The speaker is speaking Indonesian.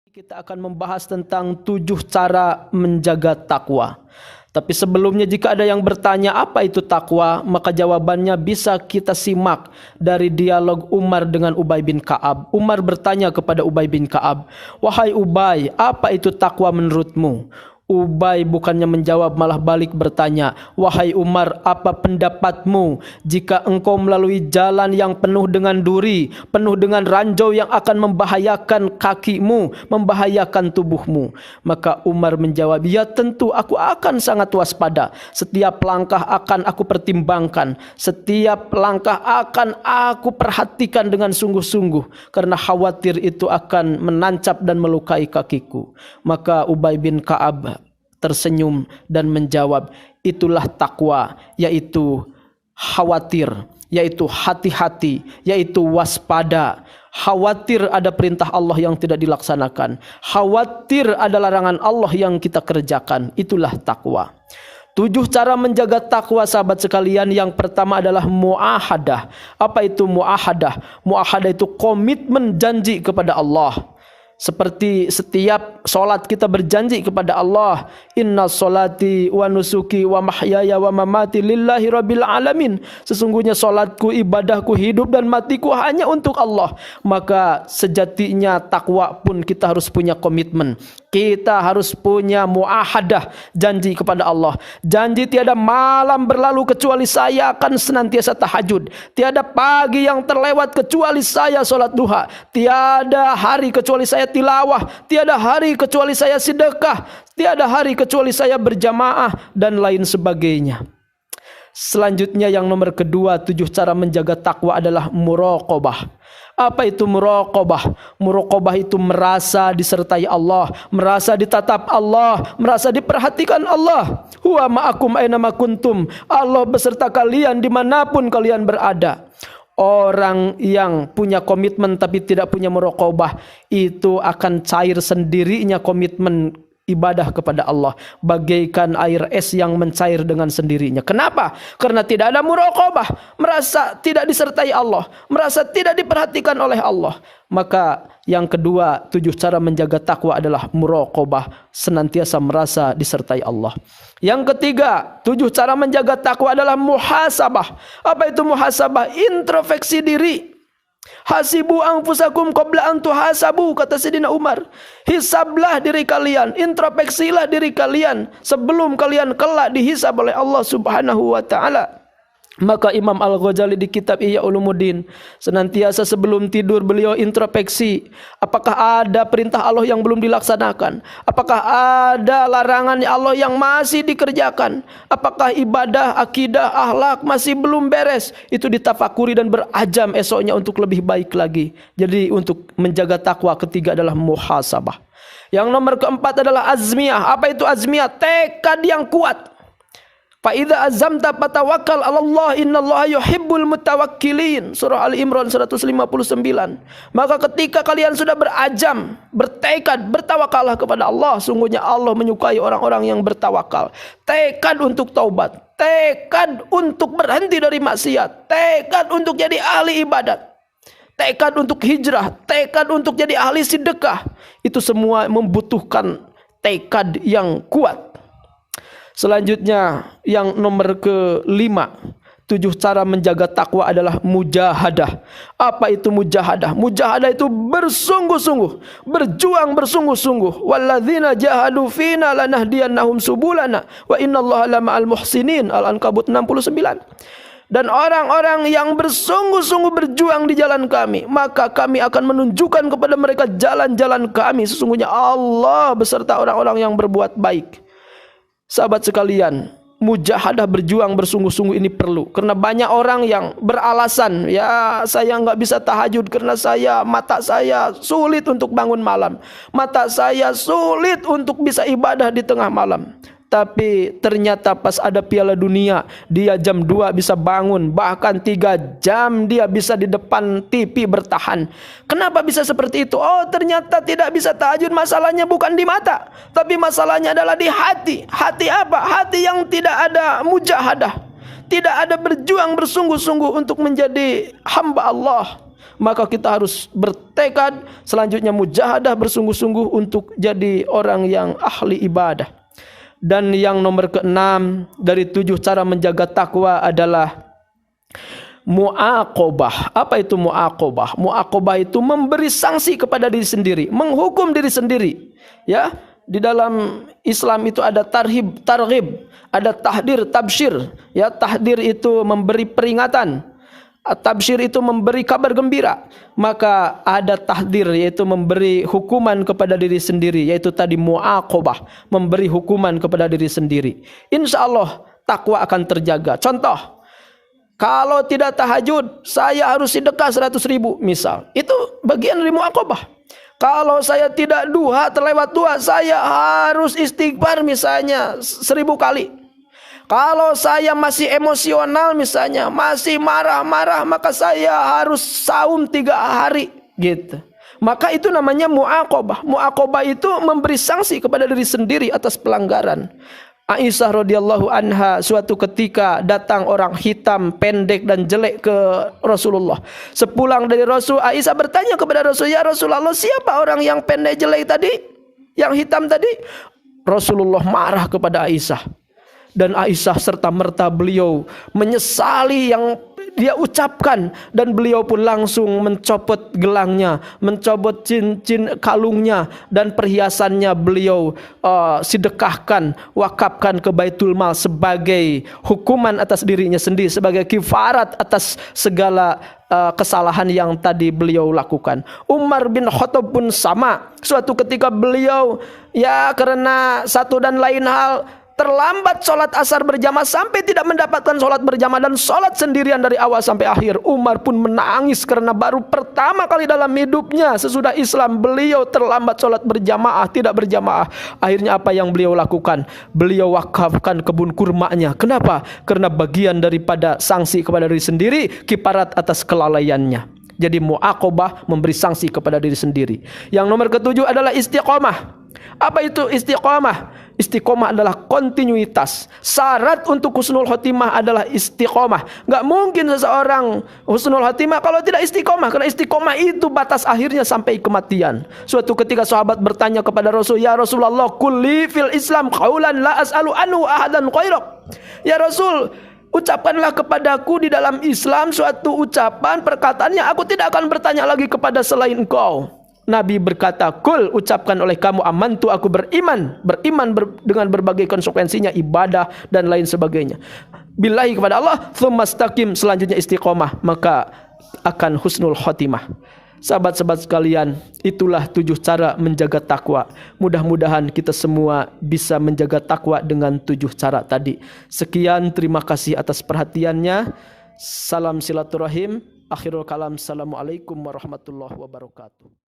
Kita akan membahas tentang 7 cara menjaga takwa. Tapi sebelumnya jika ada yang bertanya apa itu takwa, maka jawabannya bisa kita simak dari dialog Umar dengan Ubay bin Ka'ab. Umar bertanya kepada Ubay bin Ka'ab, "Wahai Ubay, apa itu takwa menurutmu?" Ubay bukannya menjawab malah balik bertanya, "Wahai Umar, apa pendapatmu jika engkau melalui jalan yang penuh dengan duri, penuh dengan ranjau yang akan membahayakan kakimu, membahayakan tubuhmu?" Maka Umar menjawab, "Ya tentu aku akan sangat waspada. Setiap langkah akan aku pertimbangkan. Setiap langkah akan aku perhatikan dengan sungguh-sungguh karena khawatir itu akan menancap dan melukai kakiku." Maka Ubay bin Ka'ab tersenyum dan menjawab, "Itulah takwa, yaitu khawatir, yaitu hati-hati, yaitu waspada. Khawatir ada perintah Allah yang tidak dilaksanakan, khawatir ada larangan Allah yang kita kerjakan. Itulah takwa." 7 cara menjaga takwa, sahabat sekalian. Yang pertama adalah muahadah. Apa itu muahadah? Muahadah itu komitmen janji kepada Allah. Seperti setiap solat kita berjanji kepada Allah, "Inna solati wa nusuki wa mahyaya wa mamati lillahi rabbil alamin." Sesungguhnya solatku, ibadahku, hidup dan matiku hanya untuk Allah. Maka sejatinya takwa pun kita harus punya komitmen. Kita harus punya muahadah, janji kepada Allah. Janji tiada malam berlalu kecuali saya akan senantiasa tahajud. Tiada pagi yang terlewat kecuali saya solat duha. Tiada hari kecuali saya tilawah. Tiada hari kecuali saya sedekah. Tiada hari kecuali saya berjamaah dan lain sebagainya. Selanjutnya yang nomor kedua, 7 cara menjaga takwa adalah muraqabah. Apa itu muraqabah? Muraqabah itu merasa disertai Allah, merasa ditatap Allah, merasa diperhatikan Allah. Huwa ma'akum ainama kuntum. Allah beserta kalian dimanapun kalian berada. Orang yang punya komitmen tapi tidak punya muraqabah, itu akan cair sendirinya komitmen ibadah kepada Allah, bagaikan air es yang mencair dengan sendirinya. Kenapa? Karena tidak ada muraqabah, merasa tidak disertai Allah, merasa tidak diperhatikan oleh Allah. Maka yang kedua, 7 cara menjaga takwa adalah muraqabah, senantiasa merasa disertai Allah. Yang ketiga, 7 cara menjaga takwa adalah muhasabah. Apa itu muhasabah? Introspeksi diri. Hasibu anfusakum qabla an tuhasabu, kata Sayyidina Umar. Hisablah diri kalian, introspeksilah diri kalian sebelum kalian kelak dihisab oleh Allah Subhanahu wa taala. Maka Imam Al-Ghazali di kitab Ihya Ulumuddin, senantiasa sebelum tidur beliau introspeksi, apakah ada perintah Allah yang belum dilaksanakan? Apakah ada larangan Allah yang masih dikerjakan? Apakah ibadah, akidah, akhlak masih belum beres? Itu ditafakuri dan berazam esoknya untuk lebih baik lagi. Jadi untuk menjaga takwa, ketiga adalah muhasabah. Yang nomor keempat adalah azmiyah. Apa itu azmiyah? Tekad yang kuat. Fa idza azamta fatawakkal 'ala Allah, innallaha yuhibbul mutawakkilin. Surah Al-Imran 159. Maka ketika kalian sudah berazam, bertekad, bertawakallah kepada Allah. Sungguhnya Allah menyukai orang-orang yang bertawakal. Tekad untuk taubat, tekad untuk berhenti dari maksiat, tekad untuk jadi ahli ibadat, tekad untuk hijrah, tekad untuk jadi ahli sedekah. Itu semua membutuhkan tekad yang kuat. Selanjutnya yang nomor kelima, 7 cara menjaga takwa adalah mujahadah. Apa itu mujahadah? Mujahadah itu bersungguh-sungguh, berjuang bersungguh-sungguh. Walladzina jahadu fina lanahdiyannahum subulana wa innallaha lama'al muhsinin. Al-Ankabut 69. Dan orang-orang yang bersungguh-sungguh berjuang di jalan kami, maka kami akan menunjukkan kepada mereka jalan-jalan kami. Sesungguhnya Allah beserta orang-orang yang berbuat baik. Sahabat sekalian, mujahadah, berjuang bersungguh-sungguh ini perlu. Karena banyak orang yang beralasan, ya saya nggak bisa tahajud karena mata saya sulit untuk bangun malam. Mata saya sulit untuk bisa ibadah di tengah malam. Tapi ternyata pas ada Piala Dunia, dia jam 2 bisa bangun, bahkan 3 jam dia bisa di depan TV bertahan. Kenapa bisa seperti itu? Oh, ternyata tidak bisa tahajud, masalahnya bukan di mata, tapi masalahnya adalah di hati. Hati apa? Hati yang tidak ada mujahadah, tidak ada berjuang bersungguh-sungguh untuk menjadi hamba Allah, maka kita harus bertekad, selanjutnya mujahadah, bersungguh-sungguh untuk jadi orang yang ahli ibadah. Dan yang nomor keenam dari 7 cara menjaga takwa adalah mu'aqobah. Apa itu mu'aqobah? Mu'aqobah itu memberi sanksi kepada diri sendiri, menghukum diri sendiri. Ya, di dalam Islam itu ada tarhib, targhib, ada tahdir, tabsyir. Ya, tahdir itu memberi peringatan, tabsyir itu memberi kabar gembira. Maka ada tahdir, yaitu memberi hukuman kepada diri sendiri, yaitu tadi mu'aqobah, memberi hukuman kepada diri sendiri. Insya Allah takwa akan terjaga. Contoh, kalau tidak tahajud, saya harus sedekah 100.000 misal. Itu bagian dari mu'aqobah. Kalau saya tidak duha, terlewat duha, saya harus istighfar misalnya 1000 kali. Kalau saya masih emosional misalnya, masih marah-marah, maka saya harus saum 3 hari gitu. Maka itu namanya mu'aqobah. Mu'aqobah itu memberi sanksi kepada diri sendiri atas pelanggaran. Aisyah radhiyallahu anha suatu ketika datang orang hitam, pendek dan jelek ke Rasulullah. Sepulang dari Rasul, Aisyah bertanya kepada Rasul, "Ya Rasulullah, siapa orang yang pendek jelek tadi? Yang hitam tadi?" Rasulullah marah kepada Aisyah. Dan Aisyah serta-merta beliau menyesali yang dia ucapkan, dan beliau pun langsung mencopot gelangnya, mencopot cincin kalungnya dan perhiasannya, beliau sedekahkan, wakafkan ke Baitul Mal sebagai hukuman atas dirinya sendiri, sebagai kifarat atas segala kesalahan yang tadi beliau lakukan. Umar bin Khattab pun sama. Suatu ketika beliau ya karena satu dan lain hal terlambat sholat asar berjamaah sampai tidak mendapatkan sholat berjamaah dan sholat sendirian dari awal sampai akhir. Umar pun menangis karena baru pertama kali dalam hidupnya sesudah Islam beliau terlambat sholat berjamaah, tidak berjamaah. Akhirnya apa yang beliau lakukan? Beliau wakafkan kebun kurmanya. Kenapa? Karena bagian daripada sanksi kepada diri sendiri, kifarat atas kelalaiannya. Jadi mu'aqobah, memberi sanksi kepada diri sendiri. Yang nomor ketujuh adalah istiqomah. Apa itu istiqomah? Istiqomah adalah kontinuitas. Syarat untuk husnul khotimah adalah istiqomah. Gak mungkin seseorang husnul khotimah kalau tidak istiqomah, karena istiqomah itu batas akhirnya sampai kematian. Suatu ketika sahabat bertanya kepada Rasul, "Ya Rasulullah, kulli fil Islam qaulan la as'alu anhu ahadan khairak." Ya Rasul, ucapkanlah kepadaku di dalam Islam suatu ucapan, perkataannya aku tidak akan bertanya lagi kepada selain engkau. Nabi berkata, "Kul, ucapkan oleh kamu, amantu, aku beriman." Dengan berbagai konsekuensinya, ibadah dan lain sebagainya. Billahi kepada Allah, tsumma istaqim, selanjutnya istiqomah, maka akan husnul khotimah. Sahabat-sahabat sekalian, itulah 7 cara menjaga takwa. Mudah-mudahan kita semua bisa menjaga takwa dengan 7 cara tadi. Sekian, terima kasih atas perhatiannya. Salam silaturahim. Akhirul kalam. Assalamualaikum warahmatullahi wabarakatuh.